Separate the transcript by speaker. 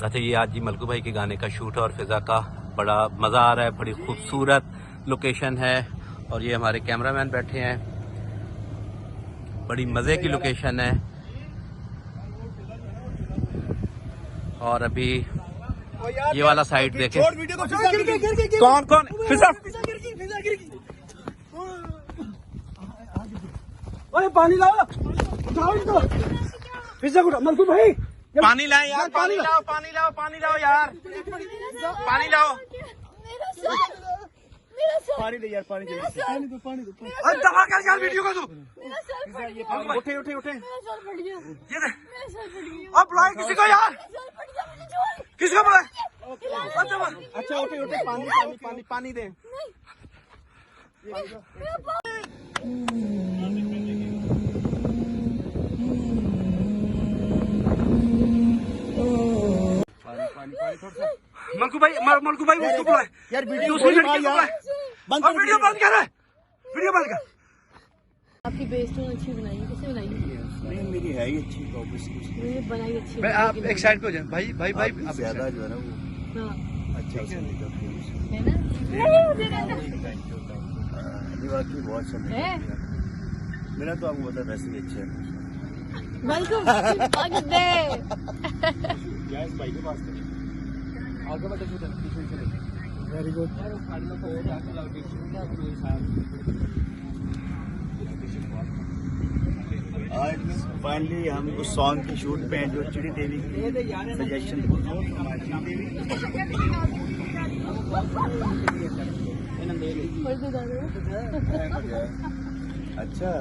Speaker 1: अच्छा, ये आज जी मलकू भाई के गाने का शूट है और फिजा का बड़ा मज़ा आ रहा है। बड़ी खूबसूरत लोकेशन है और ये हमारे कैमरामैन बैठे हैं। बड़ी मज़े की लोकेशन है। और अभी ये वाला साइड देखें, कौन कौन फिजा
Speaker 2: पानी लाओ, फिजा को मलकू भाई
Speaker 1: पानी लाए यार, पानी लाओ, पानी लाओ, पानी लाओ यार, पानी लाओ,
Speaker 2: पानी दे यार, पानी दे, पानी दो।
Speaker 1: अरे दबा कर यार वीडियो को तू।
Speaker 2: उठे उठे उठे,
Speaker 1: ये दे, अब बुलाए किसी को यार, किसको बुलाए?
Speaker 2: अच्छा उठे उठे, पानी पानी पानी पानी दे।
Speaker 1: मलकू भाई उसको बुलाए
Speaker 2: यार, वीडियो
Speaker 1: दूसरी लड़की को बुलाए।
Speaker 2: बंद
Speaker 1: और वीडियो बंद कर, वीडियो बंद कर।
Speaker 3: आपकी बेस्टोन अच्छी बनाई है, किसने बनाई है?
Speaker 2: नहीं, मेरी है ही अच्छी तो ऑब्वियसली।
Speaker 3: मैंने बनाई अच्छी
Speaker 1: भाई आप एक साइड पे हो जाए, भाई भाई भाई आप
Speaker 2: ज्यादा जो है ना वो
Speaker 3: हाँ
Speaker 2: अच्छा
Speaker 3: है ना?
Speaker 2: बाकी बहुत समय
Speaker 3: है
Speaker 2: मेरा तो आपको पता वैसे भी अच्छा है।
Speaker 3: वेलकम आगे दे
Speaker 2: गैस भाई के पास आगे बता वेरी गुड। आज फाइनली हम उस सॉन्ग की शूट पे हैं जो चिड़ी देवी की सजेशन अच्छा।